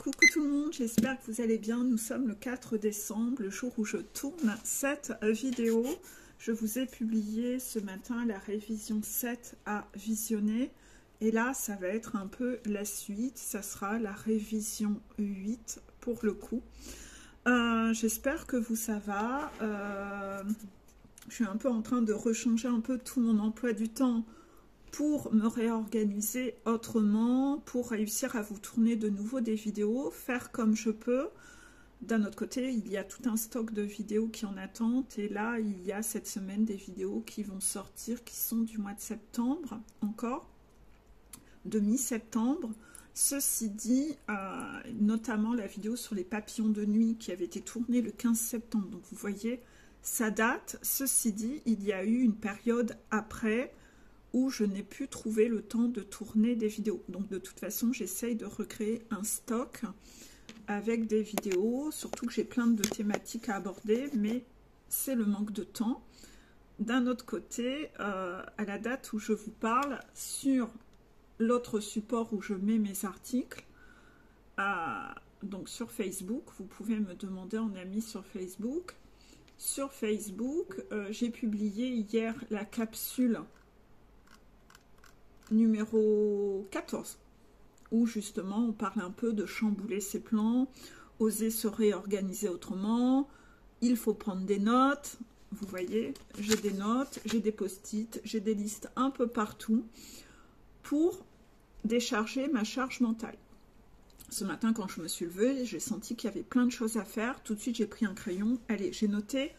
Coucou tout le monde, j'espère que vous allez bien. Nous sommes le 4 décembre, le jour où je tourne cette vidéo. Je vous ai publié ce matin la révision 7 à visionner. Et là, ça va être un peu la suite. Ça sera la révision 8 pour le coup. J'espère que vous, ça va. Je suis un peu en train de rechanger un peu tout mon emploi du temps pour me réorganiser autrement, pour réussir à vous tourner de nouveau des vidéos, faire comme je peux. D'un autre côté, il y a tout un stock de vidéos qui en attendent, et là, il y a cette semaine des vidéos qui vont sortir, qui sont du mois de septembre, encore, de mi-septembre. Ceci dit, notamment la vidéo sur les papillons de nuit qui avait été tournée le 15 septembre, donc vous voyez, ça date. Ceci dit, il y a eu une période après, où je n'ai pu trouver le temps de tourner des vidéos. Donc de toute façon, j'essaye de recréer un stock avec des vidéos, surtout que j'ai plein de thématiques à aborder, mais c'est le manque de temps. D'un autre côté, à la date où je vous parle, sur l'autre support où je mets mes articles, donc sur Facebook, vous pouvez me demander en ami sur Facebook. Sur Facebook, j'ai publié hier la capsule numéro 14, où justement on parle un peu de chambouler ses plans, oser se réorganiser autrement, il faut prendre des notes. Vous voyez, j'ai des notes, j'ai des post-it, j'ai des listes un peu partout pour décharger ma charge mentale. Ce matin, quand je me suis levée, j'ai senti qu'il y avait plein de choses à faire. Tout de suite, j'ai pris un crayon. Allez, j'ai noté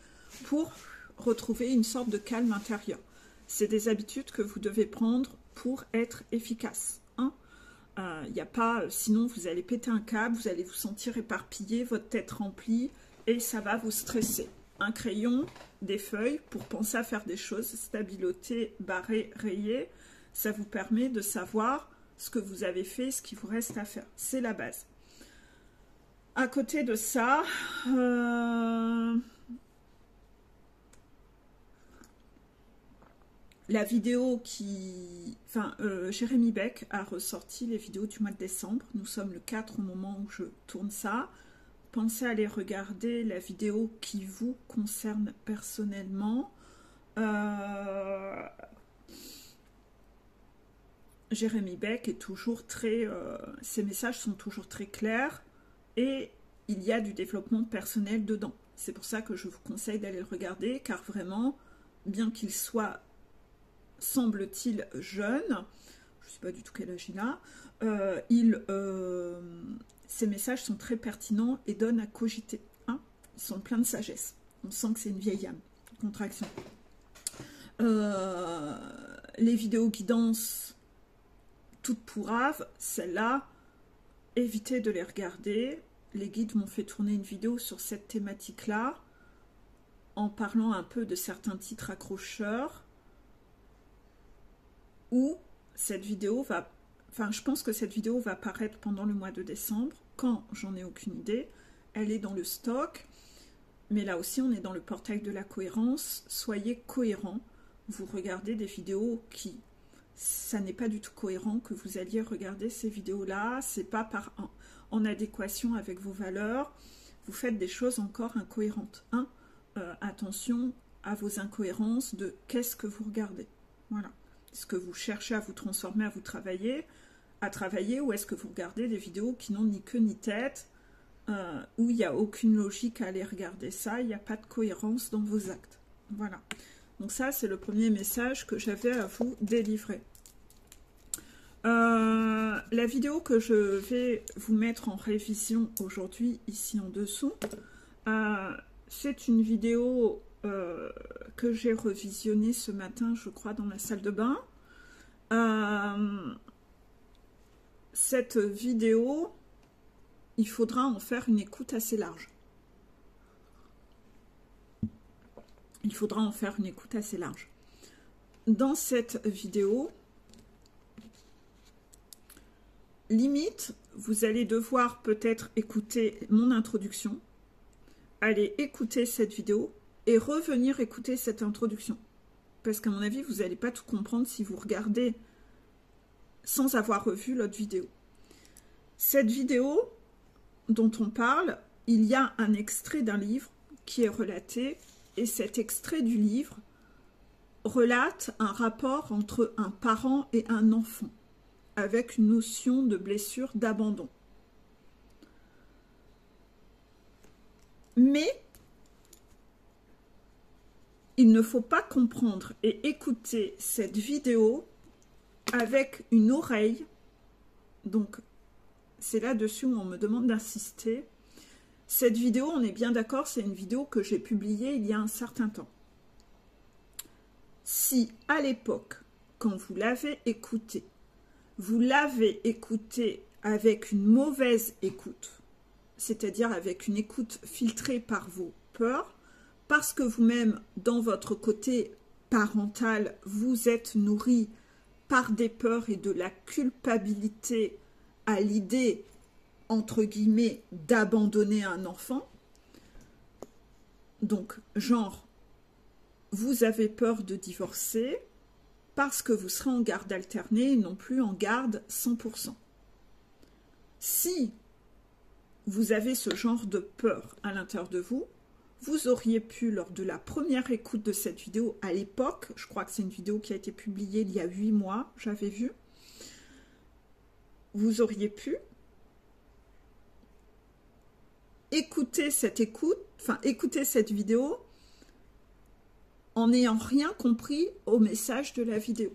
pour retrouver une sorte de calme intérieur. C'est des habitudes que vous devez prendre pour être efficace. Il n'y a pas, sinon vous allez péter un câble, vous allez vous sentir éparpillé, votre tête remplie et ça va vous stresser. Un crayon, des feuilles pour penser à faire des choses, stabiloter, barrer, rayer, ça vous permet de savoir ce que vous avez fait, ce qu'il vous reste à faire. C'est la base. À côté de ça, la vidéo qui... Enfin, Jérémy Beck a ressorti les vidéos du mois de décembre. Nous sommes le 4 au moment où je tourne ça. Pensez à aller regarder la vidéo qui vous concerne personnellement. Jérémy Beck est toujours très... ses messages sont toujours très clairs et il y a du développement personnel dedans. C'est pour ça que je vous conseille d'aller le regarder, car vraiment, bien qu'il soit... semble-t-il jeune, je ne sais pas du tout quel âge il a, ces messages sont très pertinents et donnent à cogiter. Ils sont pleins de sagesse. On sent que c'est une vieille âme. Contraction. Les vidéos guidances, toutes pourraves, celles-là, évitez de les regarder. Les guides m'ont fait tourner une vidéo sur cette thématique-là, en parlant un peu de certains titres accrocheurs, où cette vidéo va, enfin je pense que cette vidéo va apparaître pendant le mois de décembre, quand j'en ai aucune idée, elle est dans le stock, mais là aussi on est dans le portail de la cohérence, soyez cohérents, vous regardez des vidéos qui, ça n'est pas du tout cohérent que vous alliez regarder ces vidéos-là, c'est pas en adéquation avec vos valeurs, vous faites des choses encore incohérentes. Attention à vos incohérences de qu'est-ce que vous regardez, voilà. Est-ce que vous cherchez à vous transformer, à travailler, ou est-ce que vous regardez des vidéos qui n'ont ni queue ni tête, où il n'y a aucune logique à aller regarder ça, il n'y a pas de cohérence dans vos actes. Voilà. Donc ça, c'est le premier message que j'avais à vous délivrer. La vidéo que je vais vous mettre en révision aujourd'hui, ici en dessous, c'est une vidéo... que j'ai revisionné ce matin, je crois, dans la salle de bain. Cette vidéo, il faudra en faire une écoute assez large. Il faudra en faire une écoute assez large. Dans cette vidéo, limite, vous allez devoir peut-être écouter mon introduction, aller écouter cette vidéo, et revenir écouter cette introduction. Parce qu'à mon avis, vous n'allez pas tout comprendre si vous regardez sans avoir revu l'autre vidéo. Cette vidéo, dont on parle, il y a un extrait d'un livre qui est relaté, et cet extrait du livre relate un rapport entre un parent et un enfant, avec une notion de blessure, d'abandon. Mais il ne faut pas comprendre et écouter cette vidéo avec une oreille. Donc, c'est là-dessus où on me demande d'insister. Cette vidéo, on est bien d'accord, c'est une vidéo que j'ai publiée il y a un certain temps. Si, à l'époque, quand vous l'avez écoutée avec une mauvaise écoute, c'est-à-dire avec une écoute filtrée par vos peurs, parce que vous-même, dans votre côté parental, vous êtes nourri par des peurs et de la culpabilité à l'idée, entre guillemets, d'abandonner un enfant. Donc, genre, vous avez peur de divorcer parce que vous serez en garde alternée et non plus en garde 100%. Si vous avez ce genre de peur à l'intérieur de vous, vous auriez pu, lors de la première écoute de cette vidéo à l'époque, je crois que c'est une vidéo qui a été publiée il y a 8 mois, j'avais vu, vous auriez pu écouter cette vidéo en n'ayant rien compris au message de la vidéo.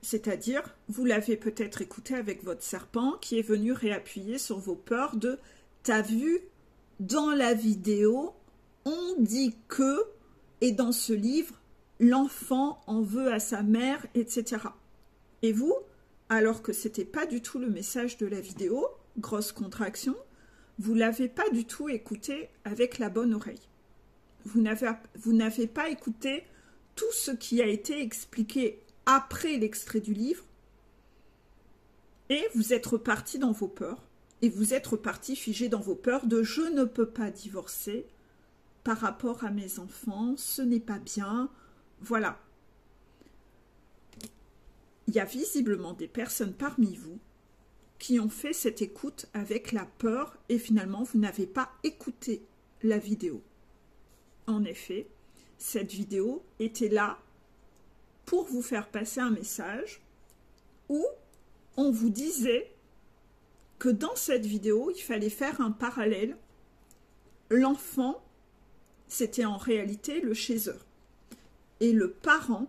C'est-à-dire, vous l'avez peut-être écouté avec votre serpent qui est venu réappuyer sur vos peurs de « t'as vu, dans la vidéo, on dit que, et dans ce livre, l'enfant en veut à sa mère, etc. » Et vous, alors que ce n'était pas du tout le message de la vidéo, grosse contraction, vous ne l'avez pas du tout écouté avec la bonne oreille. Vous n'avez pas écouté tout ce qui a été expliqué après l'extrait du livre, et vous êtes reparti dans vos peurs, et vous êtes reparti figé dans vos peurs de « je ne peux pas divorcer par rapport à mes enfants, ce n'est pas bien », voilà. Il y a visiblement des personnes parmi vous qui ont fait cette écoute avec la peur, et finalement vous n'avez pas écouté la vidéo. En effet, cette vidéo était là pour vous faire passer un message où on vous disait que dans cette vidéo, il fallait faire un parallèle. L'enfant, c'était en réalité le chaser. Et le parent,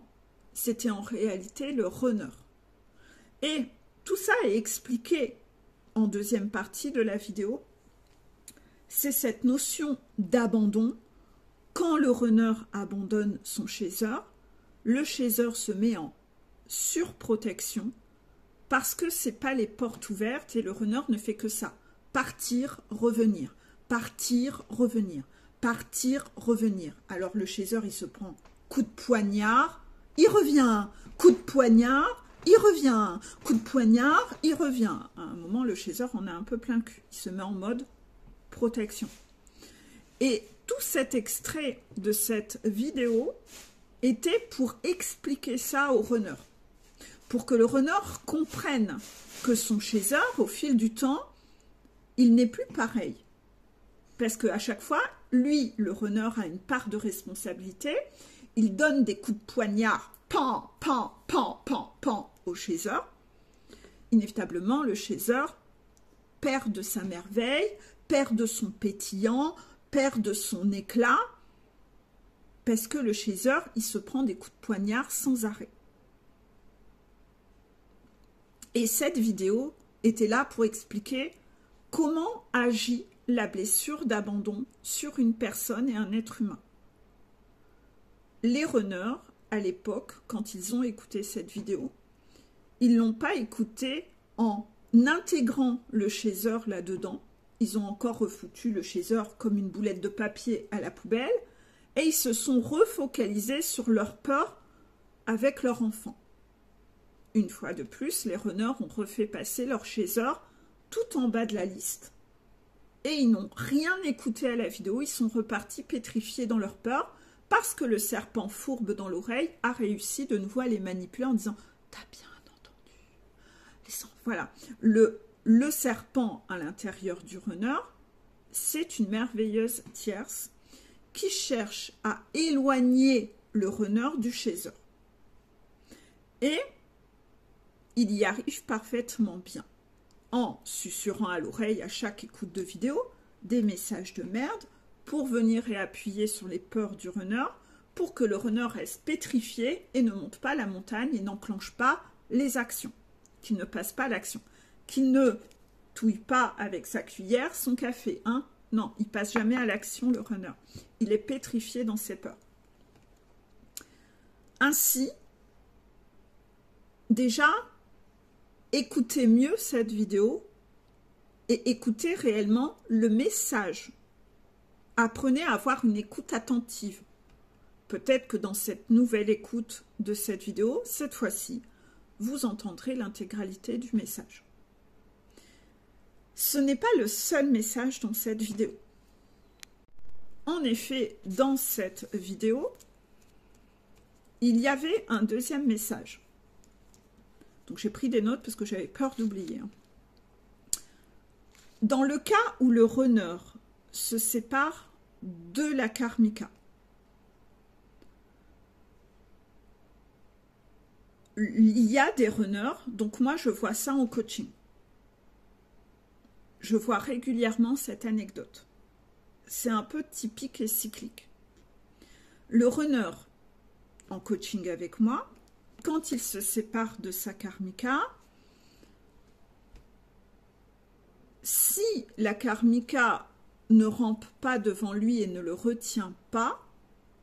c'était en réalité le runner. Et tout ça est expliqué en deuxième partie de la vidéo. C'est cette notion d'abandon. Quand le runner abandonne son chaser, le chaser se met en surprotection parce que ce n'est pas les portes ouvertes et le runner ne fait que ça. Partir, revenir, partir, revenir, partir, revenir. Alors le chaser, il se prend coup de poignard, il revient, coup de poignard, il revient, coup de poignard, il revient. À un moment, le chaser en a un peu plein le cul. Il se met en mode protection. Et tout cet extrait de cette vidéo était pour expliquer ça au runner. Pour que le runner comprenne que son chaser, au fil du temps, il n'est plus pareil. Parce qu'à chaque fois, lui, le runner, a une part de responsabilité. Il donne des coups de poignard, pan, pan, pan, pan, pan, au chaser. Inévitablement, le chaser perd de sa merveille, perd de son pétillant, perd de son éclat, parce que le chaser, il se prend des coups de poignard sans arrêt. Et cette vidéo était là pour expliquer comment agit la blessure d'abandon sur une personne et un être humain. Les runners, à l'époque, quand ils ont écouté cette vidéo, ils ne l'ont pas écouté en intégrant le chaser là-dedans. Ils ont encore refoutu le chaser comme une boulette de papier à la poubelle et ils se sont refocalisés sur leur peur avec leur enfant. Une fois de plus, les runners ont refait passer leur chaser tout en bas de la liste et ils n'ont rien écouté à la vidéo, ils sont repartis pétrifiés dans leur peur parce que le serpent fourbe dans l'oreille a réussi de nouveau à les manipuler en disant « T'as bien entendu ?» Voilà, le le serpent à l'intérieur du runner, c'est une merveilleuse tierce qui cherche à éloigner le runner du chaser. Et il y arrive parfaitement bien, en susurrant à l'oreille à chaque écoute de vidéo des messages de merde pour venir réappuyer sur les peurs du runner, pour que le runner reste pétrifié et ne monte pas la montagne et n'enclenche pas les actions, qu'il ne passe pas l'action, qu'il ne touille pas avec sa cuillère son café. Hein? Non, il passe jamais à l'action, le runner. Il est pétrifié dans ses peurs. Ainsi, déjà, écoutez mieux cette vidéo et écoutez réellement le message. Apprenez à avoir une écoute attentive. Peut-être que dans cette nouvelle écoute de cette vidéo, cette fois-ci, vous entendrez l'intégralité du message. Ce n'est pas le seul message dans cette vidéo. En effet, dans cette vidéo, il y avait un deuxième message. Donc j'ai pris des notes parce que j'avais peur d'oublier. Dans le cas où le runner se sépare de la karmika, il y a des runners, donc moi je vois ça en coaching. Je vois régulièrement cette anecdote. C'est un peu typique et cyclique. Le runner en coaching avec moi, quand il se sépare de sa karmika, si la karmika ne rampe pas devant lui et ne le retient pas,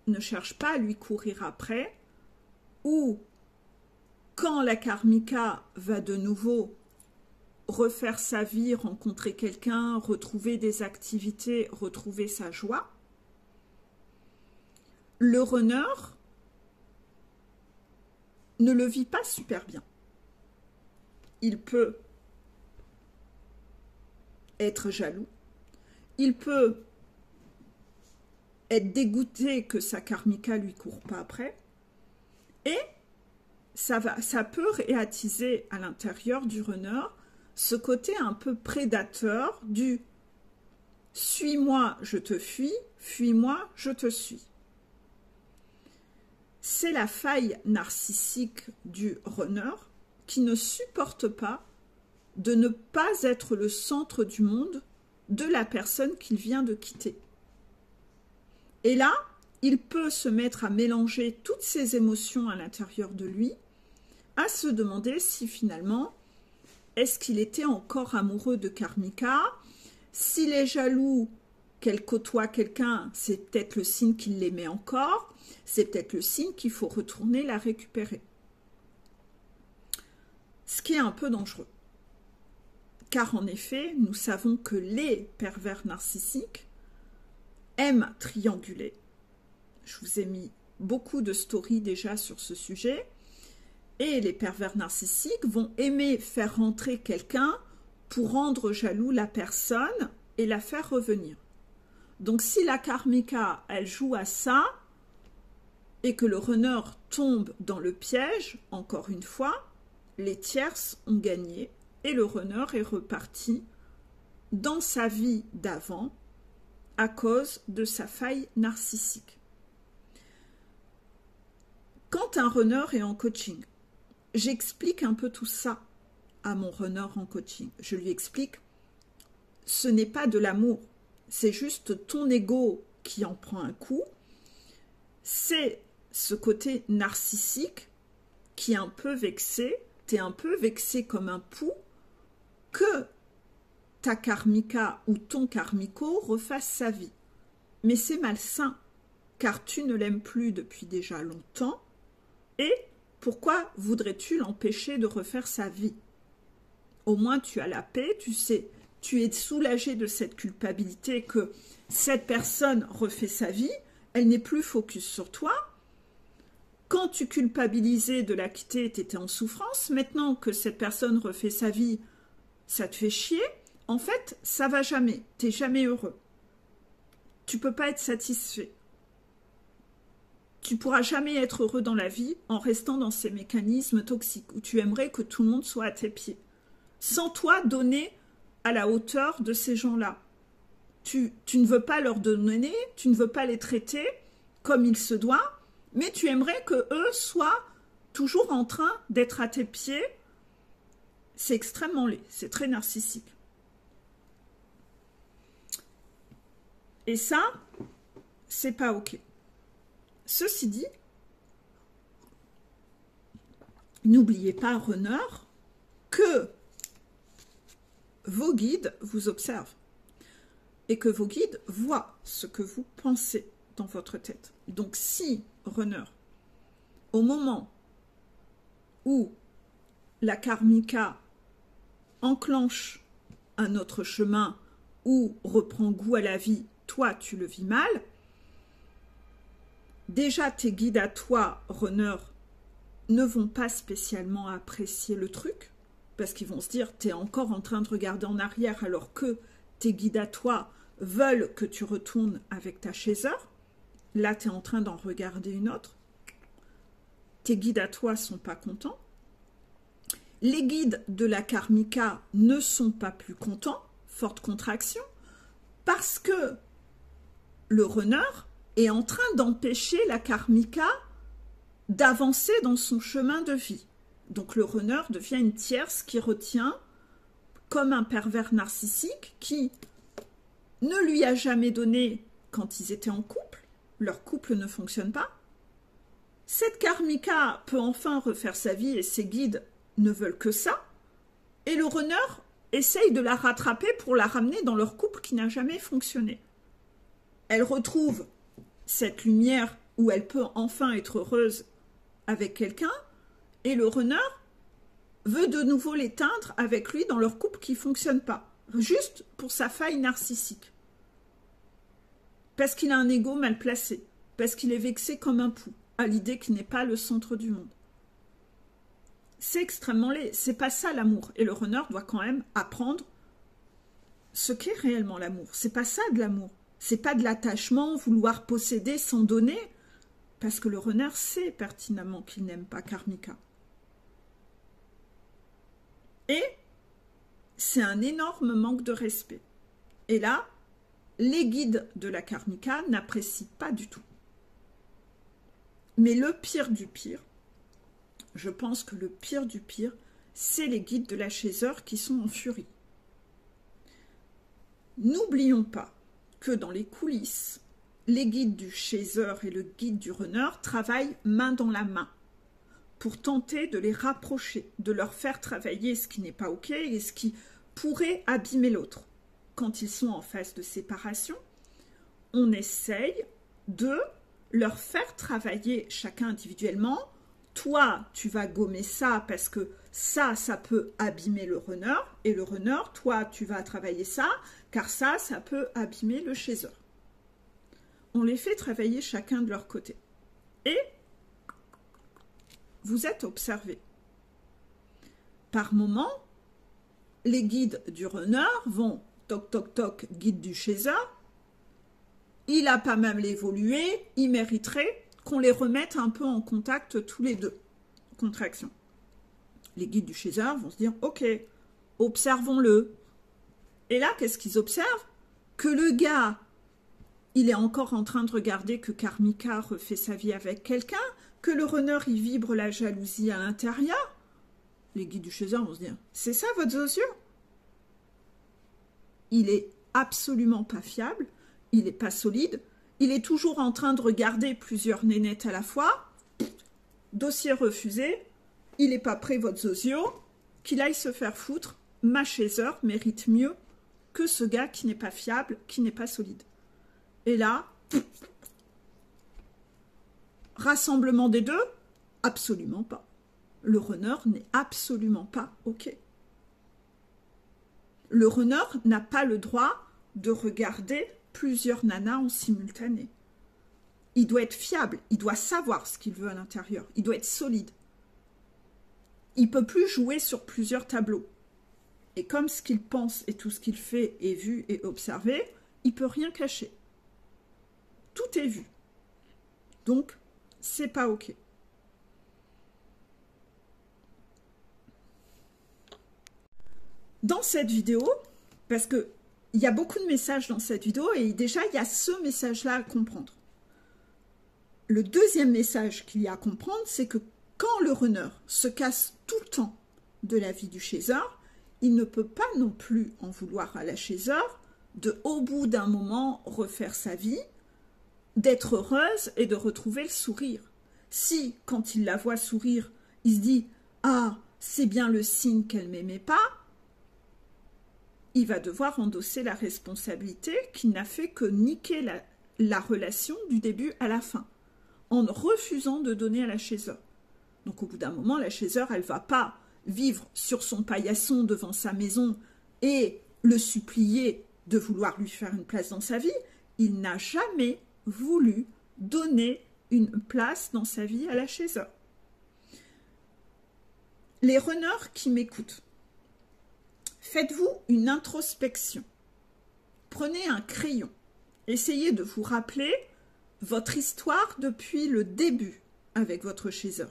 ne cherche pas à lui courir après, ou quand la karmika va de nouveau refaire sa vie, rencontrer quelqu'un, retrouver des activités, retrouver sa joie, le runner ne le vit pas super bien. Il peut être jaloux, il peut être dégoûté que sa karmika lui court pas après, et ça peut réattiser à l'intérieur du runner ce côté un peu prédateur du « suis-moi, je te fuis, fuis-moi, je te suis ». C'est la faille narcissique du runner qui ne supporte pas de ne pas être le centre du monde de la personne qu'il vient de quitter. Et là, il peut se mettre à mélanger toutes ses émotions à l'intérieur de lui, à se demander si finalement, est-ce qu'il était encore amoureux de karmika? S'il est jaloux qu'elle côtoie quelqu'un, c'est peut-être le signe qu'il l'aimait encore, c'est peut-être le signe qu'il faut retourner la récupérer. Ce qui est un peu dangereux. Car en effet, nous savons que les pervers narcissiques aiment trianguler. Je vous ai mis beaucoup de stories déjà sur ce sujet. Et les pervers narcissiques vont aimer faire rentrer quelqu'un pour rendre jaloux la personne et la faire revenir. Donc si la karmika, elle joue à ça, et que le runner tombe dans le piège, encore une fois, les tierces ont gagné et le runner est reparti dans sa vie d'avant à cause de sa faille narcissique. Quand un runner est en coaching, j'explique un peu tout ça à mon runner en coaching. Je lui explique, ce n'est pas de l'amour, c'est juste ton ego qui en prend un coup. C'est ce côté narcissique qui est un peu vexé, tu es un peu vexé comme un pou, que ta karmika ou ton karmiko refasse sa vie. Mais c'est malsain, car tu ne l'aimes plus depuis déjà longtemps, et pourquoi voudrais-tu l'empêcher de refaire sa vie? Au moins tu as la paix, tu sais, tu es soulagé de cette culpabilité que cette personne refait sa vie, elle n'est plus focus sur toi. Quand tu culpabilisais de la quitter, tu étais en souffrance. Maintenant que cette personne refait sa vie, ça te fait chier. En fait, ça va jamais. Tu n'es jamais heureux. Tu ne peux pas être satisfait. Tu ne pourras jamais être heureux dans la vie en restant dans ces mécanismes toxiques où tu aimerais que tout le monde soit à tes pieds. sans toi donner à la hauteur de ces gens-là. Tu ne veux pas leur donner, tu ne veux pas les traiter comme il se doit, mais tu aimerais que eux soient toujours en train d'être à tes pieds. C'est extrêmement laid, c'est très narcissique. Et ça, c'est pas OK. Ceci dit, n'oubliez pas, runner, que vos guides vous observent et que vos guides voient ce que vous pensez dans votre tête. Donc si, runner, au moment où la karmika enclenche un autre chemin ou reprend goût à la vie, toi tu le vis mal, déjà tes guides à toi, runner, ne vont pas spécialement apprécier le truc, parce qu'ils vont se dire, tu es encore en train de regarder en arrière alors que tes guides à toi veulent que tu retournes avec ta chaser. Là, tu es en train d'en regarder une autre. Tes guides à toi ne sont pas contents. Les guides de la karmika ne sont pas plus contents, forte contraction, parce que le runner est en train d'empêcher la karmika d'avancer dans son chemin de vie. Donc le runner devient une tierce qui retient comme un pervers narcissique qui ne lui a jamais donné quand ils étaient en couple. Leur couple ne fonctionne pas. Cette karmika peut enfin refaire sa vie et ses guides ne veulent que ça. Et le runner essaye de la rattraper pour la ramener dans leur couple qui n'a jamais fonctionné. Elle retrouve cette lumière où elle peut enfin être heureuse avec quelqu'un et le runner veut de nouveau l'éteindre avec lui dans leur couple qui ne fonctionne pas, juste pour sa faille narcissique. Parce qu'il a un ego mal placé, parce qu'il est vexé comme un pou, à l'idée qu'il n'est pas le centre du monde. C'est extrêmement laid, c'est pas ça l'amour. Et le runner doit quand même apprendre ce qu'est réellement l'amour. C'est pas ça de l'amour. C'est pas de l'attachement, vouloir posséder sans donner, parce que le runner sait pertinemment qu'il n'aime pas karmika. Et c'est un énorme manque de respect. Et là, les guides de la karmika n'apprécient pas du tout. Mais le pire du pire, je pense que le pire du pire, c'est les guides de la chaser qui sont en furie. N'oublions pas que dans les coulisses, les guides du chaser et le guide du runner travaillent main dans la main pour tenter de les rapprocher, de leur faire travailler ce qui n'est pas OK et ce qui pourrait abîmer l'autre. Quand ils sont en phase de séparation, on essaye de leur faire travailler chacun individuellement. Toi, tu vas gommer ça parce que ça peut abîmer le runner. Et le runner, toi, tu vas travailler ça car ça peut abîmer le chaser. On les fait travailler chacun de leur côté. Et vous êtes observés. Par moment, les guides du runner vont toc toc toc, guide du chaser. Il n'a pas même évolué, il mériterait qu'on les remette un peu en contact tous les deux. Contraction. Les guides du chaser vont se dire, ok, observons-le. Et là, qu'est-ce qu'ils observent? Que le gars, il est encore en train de regarder que karmika refait sa vie avec quelqu'un, que le runner, il vibre la jalousie à l'intérieur. Les guides du chaser vont se dire, c'est ça votre zozio? Il est absolument pas fiable, il n'est pas solide, il est toujours en train de regarder plusieurs nénettes à la fois, dossier refusé, il n'est pas prêt votre zozio, qu'il aille se faire foutre, ma chaser mérite mieux que ce gars qui n'est pas fiable, qui n'est pas solide. Et là, rassemblement des deux? Absolument pas. Le runner n'est absolument pas OK. Le runner n'a pas le droit de regarder plusieurs nanas en simultané. Il doit être fiable, il doit savoir ce qu'il veut à l'intérieur, il doit être solide. Il ne peut plus jouer sur plusieurs tableaux. Et comme ce qu'il pense et tout ce qu'il fait est vu et observé, il ne peut rien cacher. Tout est vu. Donc, c'est pas OK. dans cette vidéo, parce qu'il y a beaucoup de messages dans cette vidéo, et déjà, il y a ce message-là à comprendre. Le deuxième message qu'il y a à comprendre, c'est que quand le runner se casse tout le temps de la vie du chaser, il ne peut pas non plus en vouloir à la chaser de, au bout d'un moment, refaire sa vie, d'être heureuse et de retrouver le sourire. Si, quand il la voit sourire, il se dit « Ah, c'est bien le signe qu'elle ne m'aimait pas », il va devoir endosser la responsabilité qu'il n'a fait que niquer la relation du début à la fin, en refusant de donner à la chaser. Donc au bout d'un moment, la chaser, elle ne va pas vivre sur son paillasson devant sa maison et le supplier de vouloir lui faire une place dans sa vie. Il n'a jamais voulu donner une place dans sa vie à la chaser. Les runners qui m'écoutent, faites-vous une introspection. Prenez un crayon. Essayez de vous rappeler votre histoire depuis le début avec votre chaser.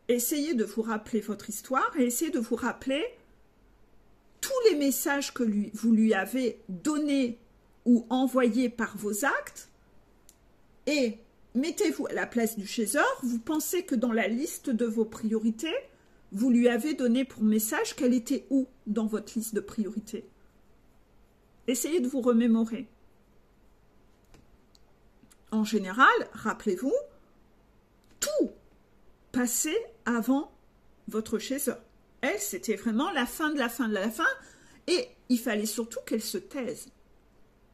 Essayez de vous rappeler votre histoire et essayez de vous rappeler tous les messages que vous lui avez donnés ou envoyés par vos actes et mettez-vous à la place du chaser. Vous pensez que dans la liste de vos priorités, vous lui avez donné pour message qu'elle était où dans votre liste de priorités. Essayez de vous remémorer. En général, rappelez-vous, tout passait avant votre chaser. Elle, c'était vraiment la fin de la fin de la fin, et il fallait surtout qu'elle se taise,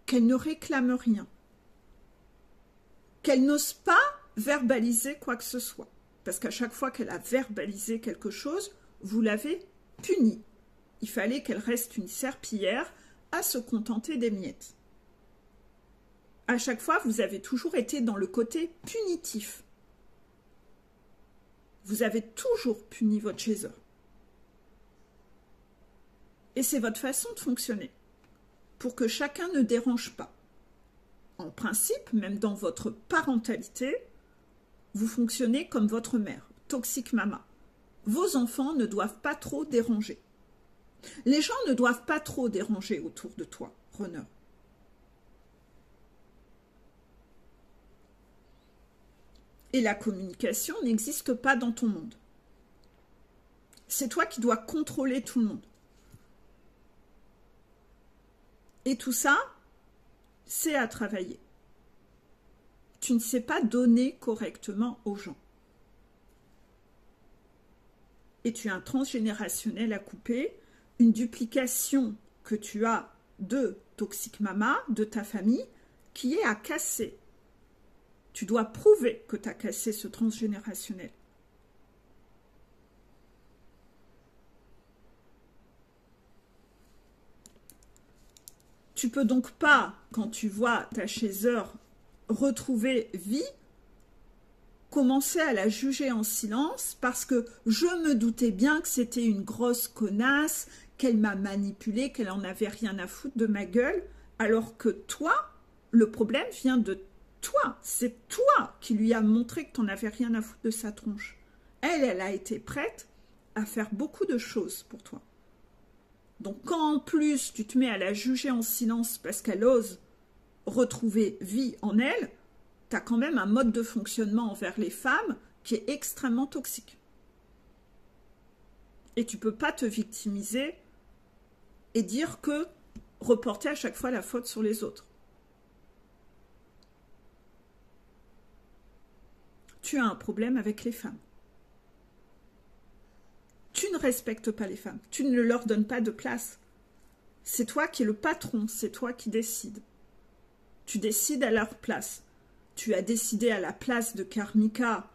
qu'elle ne réclame rien, qu'elle n'ose pas verbaliser quoi que ce soit. Parce qu'à chaque fois qu'elle a verbalisé quelque chose, vous l'avez punie. Il fallait qu'elle reste une serpillière à se contenter des miettes. À chaque fois, vous avez toujours été dans le côté punitif. Vous avez toujours puni votre chaser. Et c'est votre façon de fonctionner, pour que chacun ne dérange pas. En principe, même dans votre parentalité, vous fonctionnez comme votre mère, toxic mama. Vos enfants ne doivent pas trop déranger. Les gens ne doivent pas trop déranger autour de toi, runner. Et la communication n'existe pas dans ton monde. C'est toi qui dois contrôler tout le monde. Et tout ça, c'est à travailler. Tu ne sais pas donner correctement aux gens. Et tu as un transgénérationnel à couper, une duplication que tu as de Toxic Mama, de ta famille, qui est à casser. Tu dois prouver que tu as cassé ce transgénérationnel. Tu peux donc pas, quand tu vois ta chaser retrouver vie, commencer à la juger en silence parce que je me doutais bien que c'était une grosse connasse, qu'elle m'a manipulée, qu'elle en avait rien à foutre de ma gueule, alors que toi, le problème vient de toi. C'est toi qui lui as montré que tu n'en avais rien à foutre de sa tronche. Elle a été prête à faire beaucoup de choses pour toi. Donc quand en plus tu te mets à la juger en silence parce qu'elle ose retrouver vie en elle, tu as quand même un mode de fonctionnement envers les femmes qui est extrêmement toxique. Et tu ne peux pas te victimiser et dire que reporter à chaque fois la faute sur les autres. Tu as un problème avec les femmes. Tu ne respectes pas les femmes. Tu ne leur donnes pas de place. C'est toi qui es le patron. C'est toi qui décides. Tu décides à leur place. Tu as décidé à la place de Karmika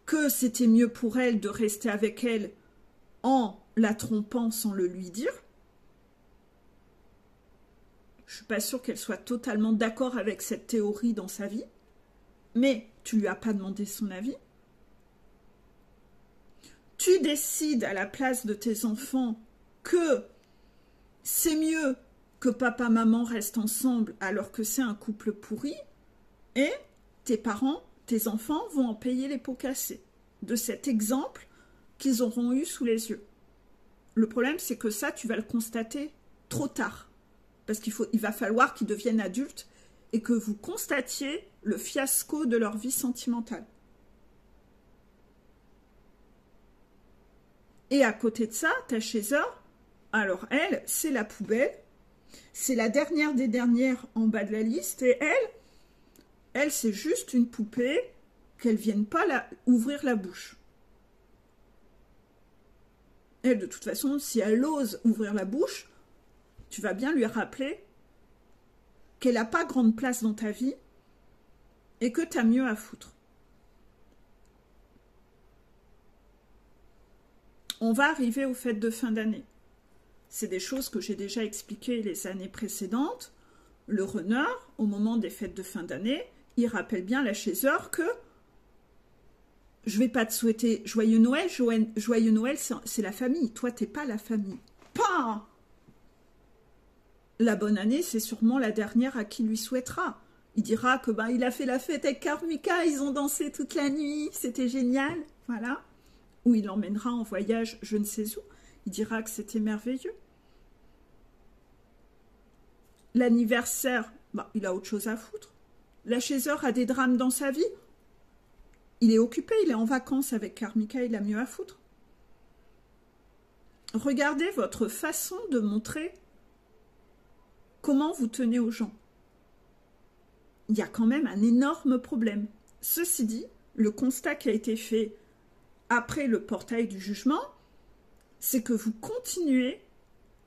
que c'était mieux pour elle de rester avec elle en la trompant sans le lui dire. Je ne suis pas sûre qu'elle soit totalement d'accord avec cette théorie dans sa vie, mais tu ne lui as pas demandé son avis. Tu décides à la place de tes enfants que c'est mieux que papa-maman restent ensemble alors que c'est un couple pourri, et tes parents, tes enfants vont en payer les pots cassés de cet exemple qu'ils auront eu sous les yeux. Le problème, c'est que ça, tu vas le constater trop tard. Parce il va falloir qu'ils deviennent adultes et que vous constatiez le fiasco de leur vie sentimentale. Et à côté de ça, ta chaiseur, alors elle, c'est la poubelle. C'est la dernière des dernières en bas de la liste. Et elle, c'est juste une poupée qu'elle ne vienne pas ouvrir la bouche. Elle, de toute façon, si elle ose ouvrir la bouche, tu vas bien lui rappeler qu'elle n'a pas grande place dans ta vie et que tu as mieux à foutre. On va arriver aux fêtes de fin d'année. C'est des choses que j'ai déjà expliquées les années précédentes. Le runner, au moment des fêtes de fin d'année, il rappelle bien la chaiseur que je ne vais pas te souhaiter joyeux Noël. Joyeux Noël, c'est la famille. Toi, tu n'es pas la famille. Pas la bonne année, c'est sûrement la dernière à qui lui souhaitera. Il dira que il a fait la fête avec Karmika, ils ont dansé toute la nuit, c'était génial, voilà. Ou il l'emmènera en voyage je ne sais où, il dira que c'était merveilleux. L'anniversaire, il a autre chose à foutre. La chaiseur a des drames dans sa vie, il est occupé, il est en vacances avec Karmika, il a mieux à foutre. Regardez votre façon de montrer comment vous tenez aux gens. Il y a quand même un énorme problème. Ceci dit, le constat qui a été fait après le portail du jugement, c'est que vous continuez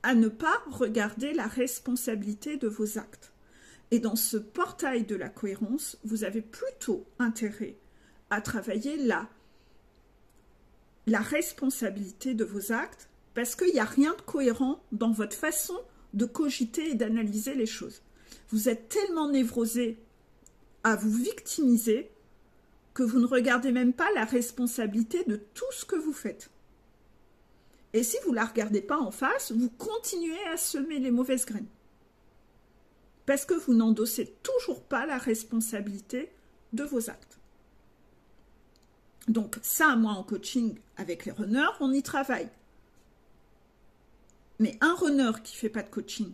à ne pas regarder la responsabilité de vos actes. Et dans ce portail de la cohérence, vous avez plutôt intérêt à travailler la responsabilité de vos actes, parce qu'il n'y a rien de cohérent dans votre façon de cogiter et d'analyser les choses. Vous êtes tellement névrosé à vous victimiser que vous ne regardez même pas la responsabilité de tout ce que vous faites. Et si vous ne la regardez pas en face, vous continuez à semer les mauvaises graines. Parce que vous n'endossez toujours pas la responsabilité de vos actes. Donc ça, moi en coaching avec les runners, on y travaille. Mais un runner qui ne fait pas de coaching,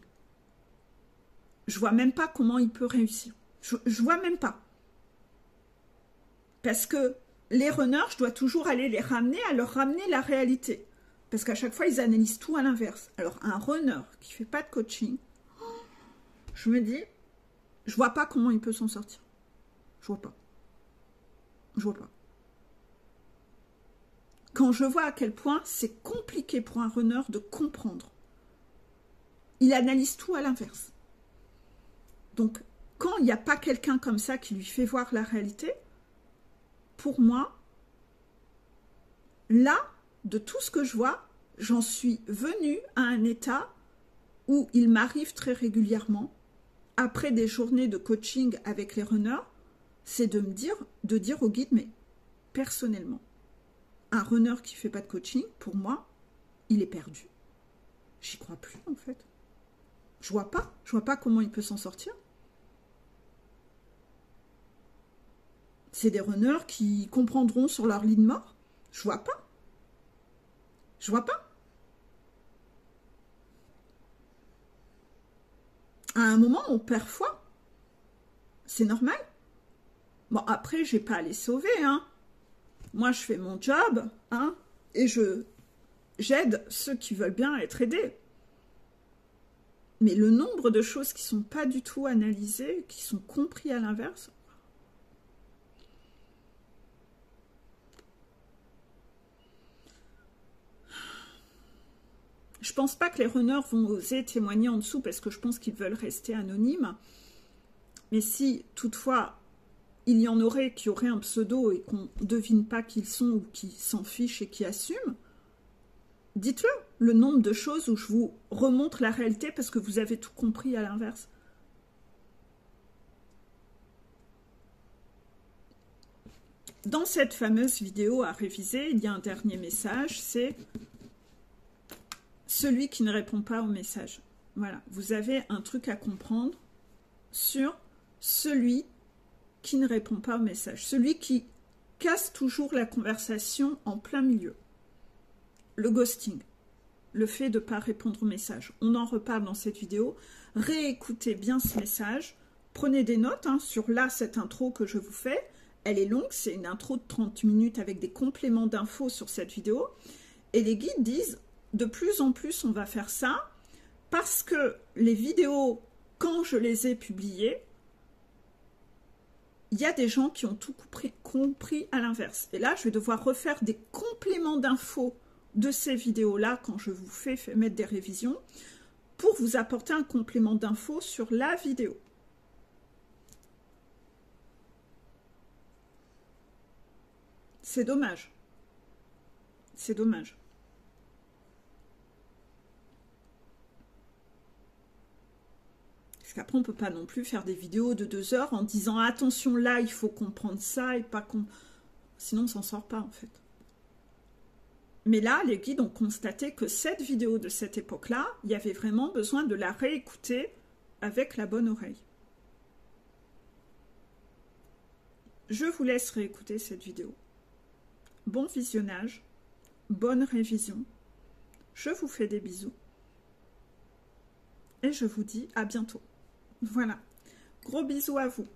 je ne vois même pas comment il peut réussir. Je ne vois même pas. Parce que les runners, je dois toujours aller les ramener à leur ramener la réalité. Parce qu'à chaque fois, ils analysent tout à l'inverse. Alors, un runner qui ne fait pas de coaching, je me dis, je ne vois pas comment il peut s'en sortir. Je vois pas. Je vois pas. Quand je vois à quel point c'est compliqué pour un runner de comprendre, il analyse tout à l'inverse. Donc, quand il n'y a pas quelqu'un comme ça qui lui fait voir la réalité, pour moi, là, de tout ce que je vois, j'en suis venue à un état où il m'arrive très régulièrement, après des journées de coaching avec les runners, c'est de dire au guide, mais personnellement, un runner qui ne fait pas de coaching, pour moi, il est perdu. J'y crois plus, en fait. Je vois pas comment il peut s'en sortir. C'est des runners qui comprendront sur leur lit de mort. Je vois pas. Je vois pas. À un moment, on perd foi. C'est normal. Bon, après, j'ai pas à les sauver, hein. Moi, je fais mon job, hein, et j'aide ceux qui veulent bien être aidés. Mais le nombre de choses qui sont pas du tout analysées, qui sont compris à l'inverse, je pense pas que les runners vont oser témoigner en dessous parce que je pense qu'ils veulent rester anonymes. Mais si, toutefois, il y en aurait qui auraient un pseudo et qu'on ne devine pas qui ils sont ou qui s'en fichent et qui assument, dites-le, le nombre de choses où je vous remontre la réalité parce que vous avez tout compris à l'inverse. Dans cette fameuse vidéo à réviser, il y a un dernier message, c'est celui qui ne répond pas au message. Voilà, vous avez un truc à comprendre sur celui qui ne répond pas au message, celui qui casse toujours la conversation en plein milieu. Le ghosting. le fait de ne pas répondre aux messages. On en reparle dans cette vidéo. Réécoutez bien ce message. Prenez des notes sur là, cette intro que je vous fais. Elle est longue, c'est une intro de 30 minutes avec des compléments d'infos sur cette vidéo. Et les guides disent, de plus en plus, on va faire ça parce que les vidéos, quand je les ai publiées, il y a des gens qui ont tout compris à l'inverse. Et là, je vais devoir refaire des compléments d'infos de ces vidéos-là quand je vous fais mettre des révisions pour vous apporter un complément d'infos sur la vidéo. C'est dommage. C'est dommage. Parce qu'après, on ne peut pas non plus faire des vidéos de 2 heures en disant « Attention, là, il faut comprendre ça et pas qu'on... » Sinon, on ne s'en sort pas, en fait. Mais là, les guides ont constaté que cette vidéo de cette époque-là, il y avait vraiment besoin de la réécouter avec la bonne oreille. Je vous laisse réécouter cette vidéo. Bon visionnage, bonne révision. Je vous fais des bisous. Et je vous dis à bientôt. Voilà. Gros bisous à vous.